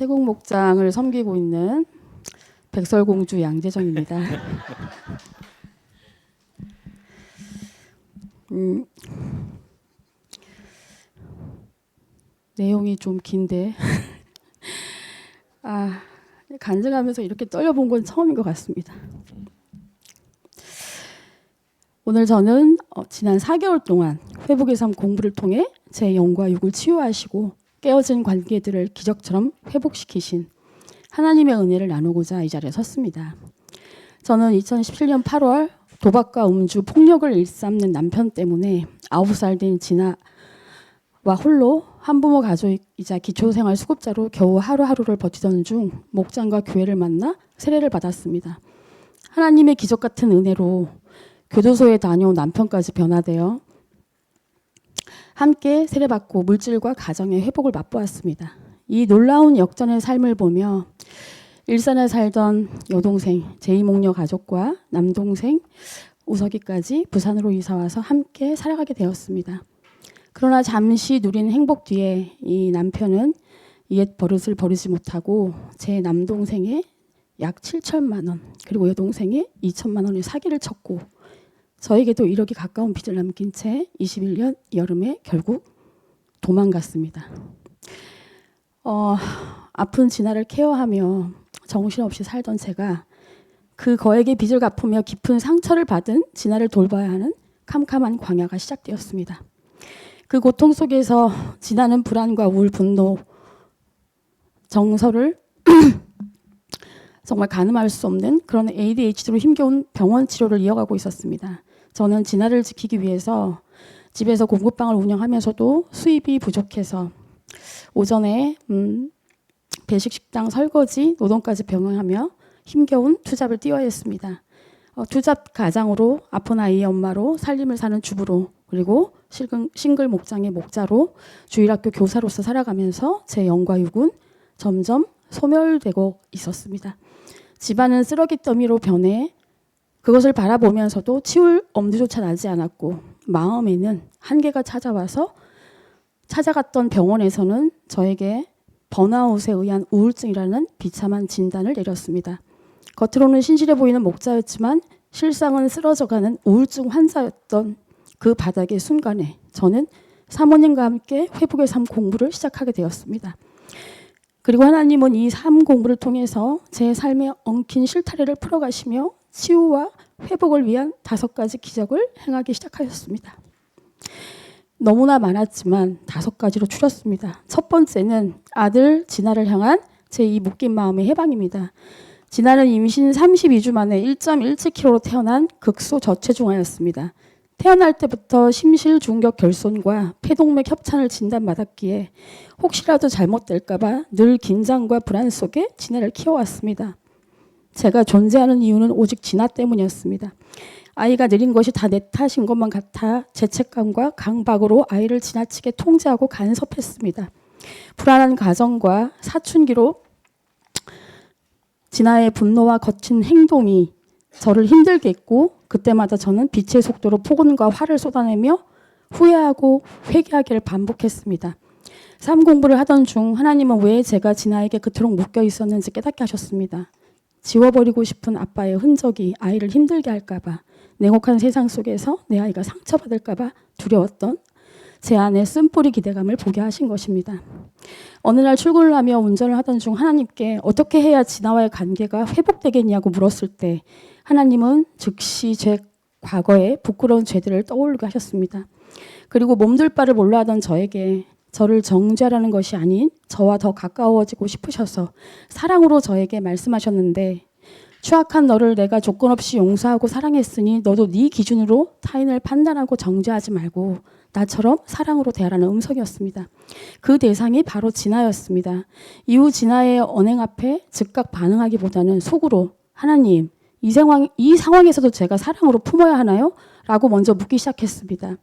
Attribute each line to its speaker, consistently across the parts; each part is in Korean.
Speaker 1: 태국 목장을 섬기고 있는 백설공주 양재정입니다. 내용이 좀 긴데 간증하면서 이렇게 떨려본 건 처음인 것 같습니다. 오늘 저는 지난 4개월 동안 회복의 삶 공부를 통해 제 영과 육을 치유하시고 깨어진 관계들을 기적처럼 회복시키신 하나님의 은혜를 나누고자 이 자리에 섰습니다. 저는 2017년 8월 도박과 음주, 폭력을 일삼는 남편 때문에 9살 된 진아와 홀로 한부모 가족이자 기초생활 수급자로 겨우 하루하루를 버티던 중 목장과 교회를 만나 세례를 받았습니다. 하나님의 기적 같은 은혜로 교도소에 다녀온 남편까지 변화되어 함께 세례받고 물질과 가정의 회복을 맛보았습니다. 이 놀라운 역전의 삶을 보며 일산에 살던 여동생, 제2목녀 가족과 남동생, 우석이까지 부산으로 이사와서 함께 살아가게 되었습니다. 그러나 잠시 누린 행복 뒤에 이 남편은 옛 버릇을 버리지 못하고 제 남동생의 약 7천만 원 그리고 여동생의 2천만 원의 사기를 쳤고 저에게도 1억이 가까운 빚을 남긴 채 21년 여름에 결국 도망갔습니다. 아픈 진아를 케어하며 정신없이 살던 제가 그 거액의 빚을 갚으며 깊은 상처를 받은 진아를 돌봐야 하는 캄캄한 광야가 시작되었습니다. 그 고통 속에서 진아는 불안과 우울, 분노, 정서를 정말 가늠할 수 없는 그런 ADHD로 힘겨운 병원 치료를 이어가고 있었습니다. 저는 진아를 지키기 위해서 집에서 공급방을 운영하면서도 수입이 부족해서 오전에 배식식당 설거지, 노동까지 병행하며 힘겨운 투잡을 뛰어야 했습니다. 투잡 가장으로 아픈 아이의 엄마로 살림을 사는 주부로 그리고 싱글 목장의 목자로 주일학교 교사로서 살아가면서 제 영과 육은 점점 소멸되고 있었습니다. 집안은 쓰레기 더미로 변해 그것을 바라보면서도 치울 엄두조차 나지 않았고 마음에는 한계가 찾아와서 찾아갔던 병원에서는 저에게 번아웃에 의한 우울증이라는 비참한 진단을 내렸습니다. 겉으로는 신실해 보이는 목자였지만 실상은 쓰러져가는 우울증 환자였던 그 바닥의 순간에 저는 사모님과 함께 회복의 삶 공부를 시작하게 되었습니다. 그리고 하나님은 이 삶 공부를 통해서 제 삶에 엉킨 실타래를 풀어가시며 치유와 회복을 위한 5가지 기적을 행하기 시작하셨습니다. 너무나 많았지만 5가지로 줄였습니다. 첫 번째는 아들 진아를 향한 제 이 묶인 마음의 해방입니다. 진아는 임신 32주 만에 1.17kg로 태어난 극소 저체중아였습니다. 태어날 때부터 심실 중격 결손과 폐동맥 협찬을 진단받았기에 혹시라도 잘못될까봐 늘 긴장과 불안 속에 진아를 키워왔습니다. 제가 존재하는 이유는 오직 진아 때문이었습니다. 아이가 느린 것이 다 내 탓인 것만 같아 죄책감과 강박으로 아이를 지나치게 통제하고 간섭했습니다. 불안한 가정과 사춘기로 진아의 분노와 거친 행동이 저를 힘들게 했고 그때마다 저는 빛의 속도로 폭언과 화를 쏟아내며 후회하고 회개하기를 반복했습니다. 삶 공부를 하던 중 하나님은 왜 제가 진아에게 그토록 묶여 있었는지 깨닫게 하셨습니다. 지워버리고 싶은 아빠의 흔적이 아이를 힘들게 할까봐 냉혹한 세상 속에서 내 아이가 상처받을까봐 두려웠던 제 안의 쓴뿌리 기대감을 보게 하신 것입니다. 어느 날 출근을 하며 운전을 하던 중 하나님께 어떻게 해야 진아와의 관계가 회복되겠냐고 물었을 때 하나님은 즉시 제 과거의 부끄러운 죄들을 떠올리게 하셨습니다. 그리고 몸둘 바를 몰라 하던 저에게 저를 정죄하라는 것이 아닌 저와 더 가까워지고 싶으셔서 사랑으로 저에게 말씀하셨는데 추악한 너를 내가 조건 없이 용서하고 사랑했으니 너도 네 기준으로 타인을 판단하고 정죄하지 말고 나처럼 사랑으로 대하라는 음성이었습니다. 그 대상이 바로 진아였습니다. 이후 진아의 언행 앞에 즉각 반응하기보다는 속으로 하나님 이 상황에서도 제가 사랑으로 품어야 하나요? 라고 먼저 묻기 시작했습니다.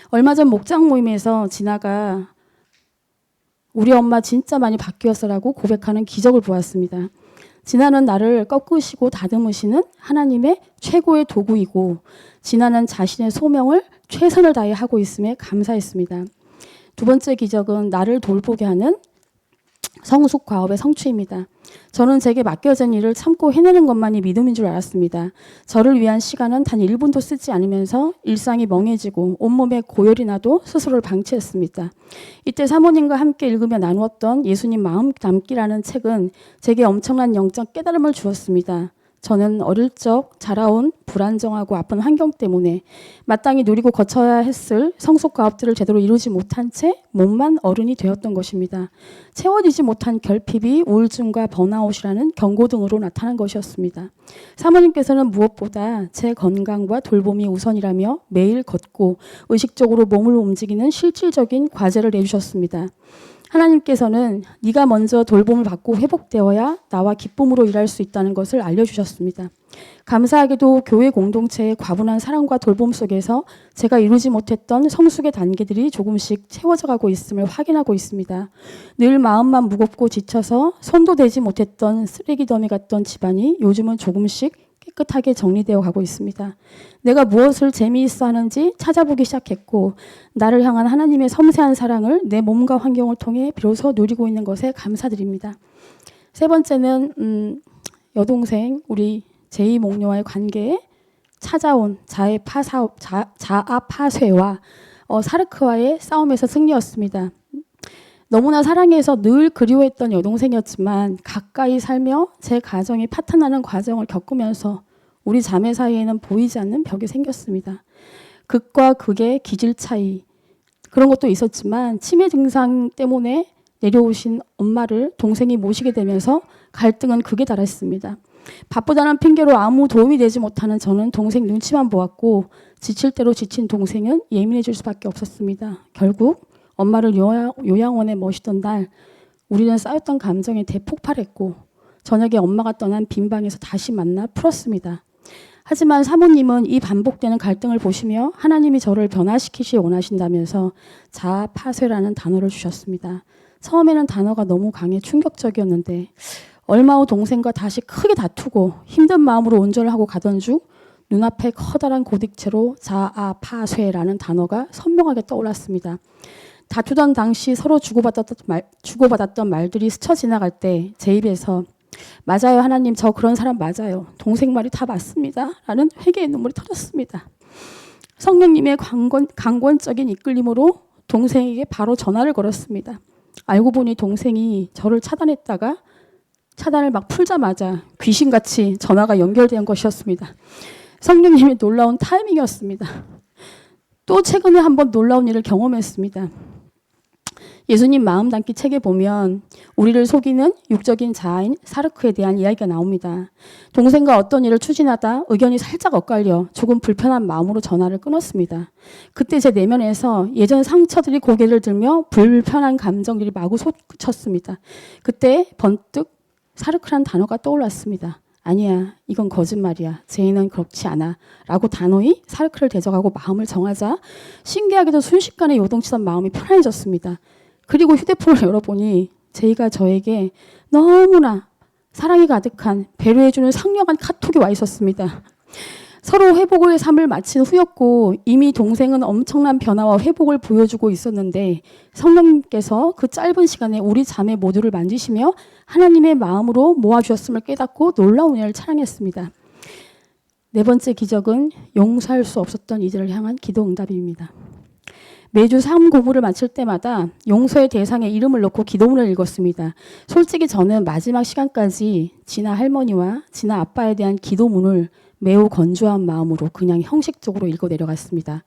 Speaker 1: 얼마 전 목장 모임에서 진아가 우리 엄마 진짜 많이 바뀌었어라고 고백하는 기적을 보았습니다. 진아는 나를 꺾으시고 다듬으시는 하나님의 최고의 도구이고 진아는 자신의 소명을 최선을 다해 하고 있음에 감사했습니다. 두 번째 기적은 나를 돌보게 하는 성숙 과업의 성취입니다. 저는 제게 맡겨진 일을 참고 해내는 것만이 믿음인 줄 알았습니다. 저를 위한 시간은 단 1분도 쓰지 않으면서 일상이 멍해지고 온몸에 고열이 나도 스스로를 방치했습니다. 이때 사모님과 함께 읽으며 나누었던 예수님 마음 담기라는 책은 제게 엄청난 영적 깨달음을 주었습니다. 저는 어릴 적 자라온 불안정하고 아픈 환경 때문에 마땅히 누리고 거쳐야 했을 성숙 과업들을 제대로 이루지 못한 채 몸만 어른이 되었던 것입니다. 채워지지 못한 결핍이 우울증과 번아웃이라는 경고 등으로 나타난 것이었습니다. 사모님께서는 무엇보다 제 건강과 돌봄이 우선이라며 매일 걷고 의식적으로 몸을 움직이는 실질적인 과제를 내주셨습니다. 하나님께서는 네가 먼저 돌봄을 받고 회복되어야 나와 기쁨으로 일할 수 있다는 것을 알려주셨습니다. 감사하게도 교회 공동체의 과분한 사랑과 돌봄 속에서 제가 이루지 못했던 성숙의 단계들이 조금씩 채워져 가고 있음을 확인하고 있습니다. 늘 마음만 무겁고 지쳐서 손도 대지 못했던 쓰레기 더미 같던 집안이 요즘은 조금씩 깨끗하게 정리되어 가고 있습니다. 내가 무엇을 재미있어 하는지 찾아보기 시작했고 나를 향한 하나님의 섬세한 사랑을 내 몸과 환경을 통해 비로소 누리고 있는 것에 감사드립니다. 세 번째는 여동생 우리 제이 목녀와의 관계에 찾아온 자아 파쇄와 사르크와의 싸움에서 승리였습니다. 너무나 사랑해서 늘 그리워했던 여동생이었지만 가까이 살며 제 가정이 파탄나는 과정을 겪으면서 우리 자매 사이에는 보이지 않는 벽이 생겼습니다. 극과 극의 기질 차이 그런 것도 있었지만 치매 증상 때문에 내려오신 엄마를 동생이 모시게 되면서 갈등은 극에 달했습니다. 바쁘다는 핑계로 아무 도움이 되지 못하는 저는 동생 눈치만 보았고 지칠 대로 지친 동생은 예민해질 수밖에 없었습니다. 결국 엄마를 요양원에 모시던 날 우리는 쌓였던 감정이 대폭발했고 저녁에 엄마가 떠난 빈 방에서 다시 만나 풀었습니다. 하지만 사모님은 이 반복되는 갈등을 보시며 하나님이 저를 변화시키시 원하신다면서 자아 파쇄라는 단어를 주셨습니다. 처음에는 단어가 너무 강해 충격적이었는데 얼마 후 동생과 다시 크게 다투고 힘든 마음으로 운전을 하고 가던 중 눈앞에 커다란 고딕체로 자아 파쇄라는 단어가 선명하게 떠올랐습니다. 다투던 당시 서로 주고받았던 말들이 스쳐 지나갈 때 제 입에서 맞아요 하나님 저 그런 사람 맞아요. 동생 말이 다 맞습니다. 라는 회개의 눈물이 터졌습니다. 성령님의 강권적인 이끌림으로 동생에게 바로 전화를 걸었습니다. 알고 보니 동생이 저를 차단했다가 차단을 막 풀자마자 귀신같이 전화가 연결된 것이었습니다. 성령님의 놀라운 타이밍이었습니다. 또 최근에 한번 놀라운 일을 경험했습니다. 예수님 마음 담기 책에 보면 우리를 속이는 육적인 자아인 사르크에 대한 이야기가 나옵니다. 동생과 어떤 일을 추진하다 의견이 살짝 엇갈려 조금 불편한 마음으로 전화를 끊었습니다. 그때 제 내면에서 예전 상처들이 고개를 들며 불편한 감정들이 마구 솟구쳤습니다. 그때 번뜩 사르크란 단어가 떠올랐습니다. 아니야, 이건 거짓말이야. 제이는 그렇지 않아. 라고 단호히 사르크를 대적하고 마음을 정하자 신기하게도 순식간에 요동치던 마음이 편안해졌습니다. 그리고 휴대폰을 열어보니 제이가 저에게 너무나 사랑이 가득한 배려해주는 상냥한 카톡이 와 있었습니다. 서로 회복의 삶을 마친 후였고 이미 동생은 엄청난 변화와 회복을 보여주고 있었는데 성령님께서 그 짧은 시간에 우리 자매 모두를 만지시며 하나님의 마음으로 모아주셨음을 깨닫고 놀라운 은혜를 찬양했습니다. 네 번째 기적은 용서할 수 없었던 이들을 향한 기도 응답입니다. 매주 삶 공부를 마칠 때마다 용서의 대상에 이름을 넣고 기도문을 읽었습니다. 솔직히 저는 마지막 시간까지 진아 할머니와 진아 아빠에 대한 기도문을 매우 건조한 마음으로 그냥 형식적으로 읽어 내려갔습니다.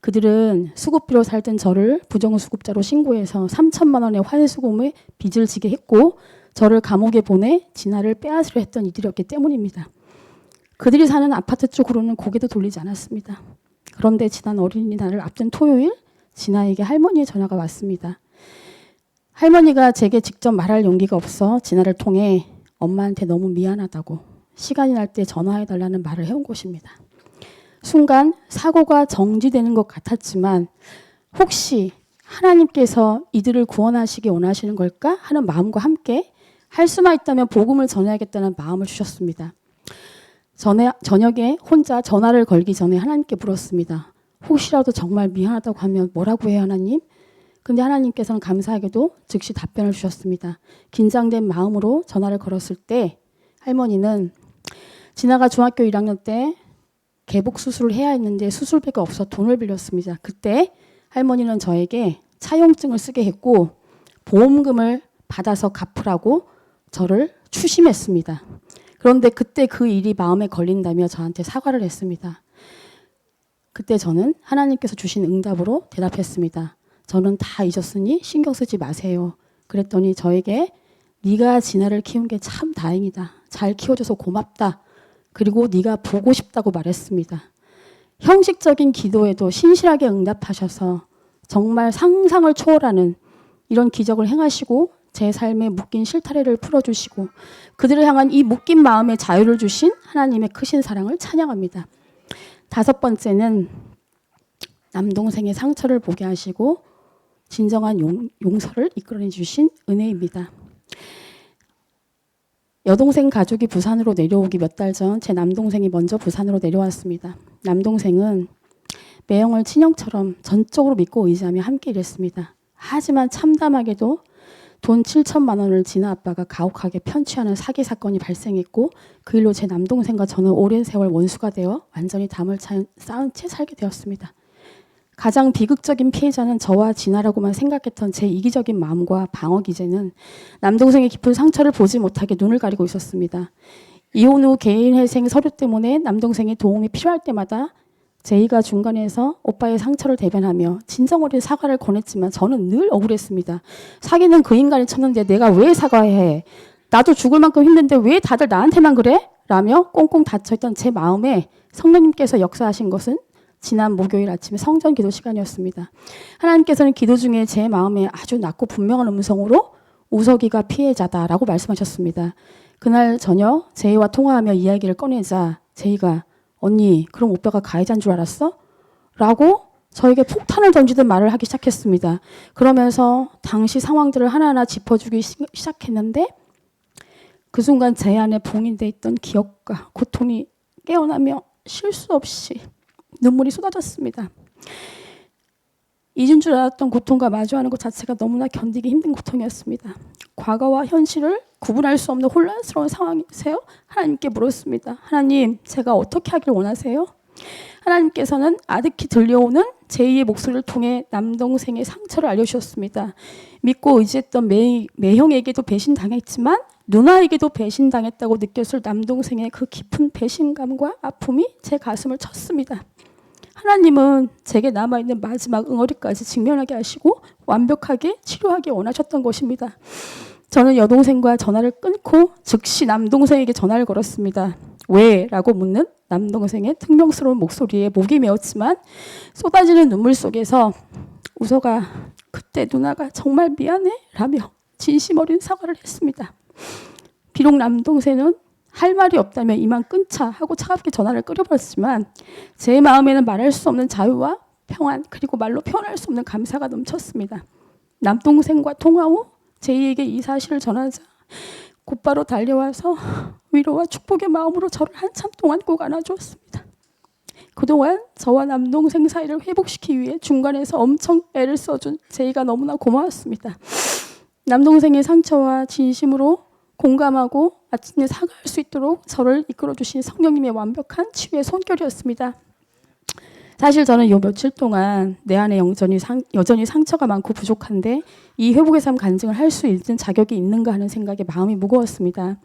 Speaker 1: 그들은 수급비로 살던 저를 부정수급자로 신고해서 3천만 원의 환수금에 빚을 지게 했고 저를 감옥에 보내 진아를 빼앗으려 했던 이들이었기 때문입니다. 그들이 사는 아파트 쪽으로는 고개도 돌리지 않았습니다. 그런데 지난 어린이날을 앞둔 토요일 진아에게 할머니의 전화가 왔습니다. 할머니가 제게 직접 말할 용기가 없어 진아를 통해 엄마한테 너무 미안하다고 시간이 날 때 전화해달라는 말을 해온 것입니다. 순간 사고가 정지되는 것 같았지만 혹시 하나님께서 이들을 구원하시기 원하시는 걸까 하는 마음과 함께 할 수만 있다면 복음을 전해야겠다는 마음을 주셨습니다. 저녁에 혼자 전화를 걸기 전에 하나님께 물었습니다. 혹시라도 정말 미안하다고 하면 뭐라고 해요 하나님? 근데 하나님께서는 감사하게도 즉시 답변을 주셨습니다. 긴장된 마음으로 전화를 걸었을 때 할머니는 진아가 중학교 1학년 때 개복 수술을 해야 했는데 수술비가 없어 돈을 빌렸습니다. 그때 할머니는 저에게 차용증을 쓰게 했고 보험금을 받아서 갚으라고 저를 추심했습니다. 그런데 그때 그 일이 마음에 걸린다며 저한테 사과를 했습니다. 그때 저는 하나님께서 주신 응답으로 대답했습니다. 저는 다 잊었으니 신경 쓰지 마세요. 그랬더니 저에게 네가 진아를 키운 게 참 다행이다. 잘 키워줘서 고맙다. 그리고 네가 보고 싶다고 말했습니다. 형식적인 기도에도 신실하게 응답하셔서 정말 상상을 초월하는 이런 기적을 행하시고 제 삶에 묶인 실타래를 풀어주시고 그들을 향한 이 묶인 마음에 자유를 주신 하나님의 크신 사랑을 찬양합니다. 5번째는 남동생의 상처를 보게 하시고 진정한 용서를 이끌어내 주신 은혜입니다. 여동생 가족이 부산으로 내려오기 몇 달 전 제 남동생이 먼저 부산으로 내려왔습니다. 남동생은 매형을 친형처럼 전적으로 믿고 의지하며 함께 일했습니다. 하지만 참담하게도 돈 7천만 원을 진아 아빠가 가혹하게 편취하는 사기 사건이 발생했고 그 일로 제 남동생과 저는 오랜 세월 원수가 되어 완전히 담을 쌓은 채 살게 되었습니다. 가장 비극적인 피해자는 저와 진아라고만 생각했던 제 이기적인 마음과 방어 기제는 남동생의 깊은 상처를 보지 못하게 눈을 가리고 있었습니다. 이혼 후 개인회생 서류 때문에 남동생의 도움이 필요할 때마다 제이가 중간에서 오빠의 상처를 대변하며 진정 어린 사과를 권했지만 저는 늘 억울했습니다. 사기는 그 인간이 쳤는데 내가 왜 사과해야 해? 나도 죽을 만큼 힘든데 왜 다들 나한테만 그래? 라며 꽁꽁 닫혀있던 제 마음에 성령님께서 역사하신 것은 지난 목요일 아침에 성전 기도 시간이었습니다. 하나님께서는 기도 중에 제 마음에 아주 낮고 분명한 음성으로 우석이가 피해자다라고 말씀하셨습니다. 그날 저녁 제이와 통화하며 이야기를 꺼내자 제이가 언니 그럼 오빠가 가해자인 줄 알았어? 라고 저에게 폭탄을 던지듯 말을 하기 시작했습니다. 그러면서 당시 상황들을 하나하나 짚어주기 시작했는데 그 순간 제 안에 봉인돼 있던 기억과 고통이 깨어나며 쉴 수 없이 눈물이 쏟아졌습니다. 잊은 줄 알았던 고통과 마주하는 것 자체가 너무나 견디기 힘든 고통이었습니다. 과거와 현실을 구분할 수 없는 혼란스러운 상황이세요? 하나님께 물었습니다. 하나님, 제가 어떻게 하길 원하세요? 하나님께서는 아득히 들려오는 제2의 목소리를 통해 남동생의 상처를 알려주셨습니다. 믿고 의지했던 매형에게도 배신당했지만 누나에게도 배신당했다고 느꼈을 남동생의 그 깊은 배신감과 아픔이 제 가슴을 쳤습니다. 하나님은 제게 남아있는 마지막 응어리까지 직면하게 하시고 완벽하게 치료하기 원하셨던 것입니다. 저는 여동생과 전화를 끊고 즉시 남동생에게 전화를 걸었습니다. 왜? 라고 묻는 남동생의 퉁명스러운 목소리에 목이 메었지만 쏟아지는 눈물 속에서 우석아, 그때 누나가 정말 미안해 라며 진심 어린 사과를 했습니다. 비록 남동생은 할 말이 없다며 이만 끊자 하고 차갑게 전화를 끊어버렸지만 제 마음에는 말할 수 없는 자유와 평안 그리고 말로 표현할 수 없는 감사가 넘쳤습니다. 남동생과 통화 후 제이에게 이 사실을 전하자 곧바로 달려와서 위로와 축복의 마음으로 저를 한참 동안 꼭 안아주었습니다. 그동안 저와 남동생 사이를 회복시키기 위해 중간에서 엄청 애를 써준 제이가 너무나 고마웠습니다. 남동생의 상처와 진심으로 공감하고 아침에 사과할 수 있도록 저를 이끌어주신 성령님의 완벽한 치유의 손길이었습니다. 사실 저는 요 며칠 동안 내 안에 여전히 상처가 많고 부족한데 이 회복의 삶 간증을 할 수 있는 자격이 있는가 하는 생각에 마음이 무거웠습니다.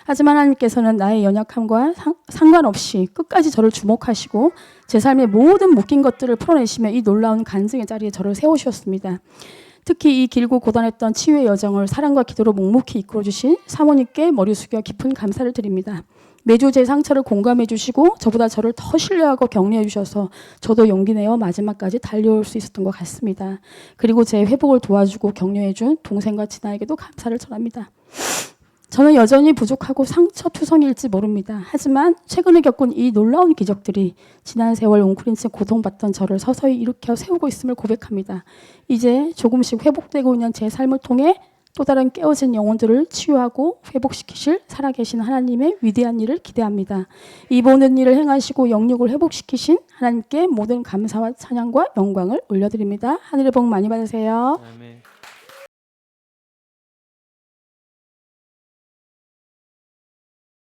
Speaker 1: 하지만 하나님께서는 나의 연약함과 상관없이 끝까지 저를 주목하시고 제 삶의 모든 묶인 것들을 풀어내시며 이 놀라운 간증의 자리에 저를 세우셨습니다. 특히 이 길고 고단했던 치유의 여정을 사랑과 기도로 묵묵히 이끌어주신 사모님께 머리 숙여 깊은 감사를 드립니다. 매주 제 상처를 공감해 주시고 저보다 저를 더 신뢰하고 격려해 주셔서 저도 용기 내어 마지막까지 달려올 수 있었던 것 같습니다. 그리고 제 회복을 도와주고 격려해 준 동생과 진아에게도 감사를 전합니다. 저는 여전히 부족하고 상처투성이일지 모릅니다. 하지만 최근에 겪은 이 놀라운 기적들이 지난 세월 웅크린 채 고통받던 저를 서서히 일으켜 세우고 있음을 고백합니다. 이제 조금씩 회복되고 있는 제 삶을 통해 또 다른 깨어진 영혼들을 치유하고 회복시키실 살아계신 하나님의 위대한 일을 기대합니다. 이 모든 일을 행하시고 영육을 회복시키신 하나님께 모든 감사와 찬양과 영광을 올려드립니다. 하늘의 복 많이 받으세요.
Speaker 2: 아멘.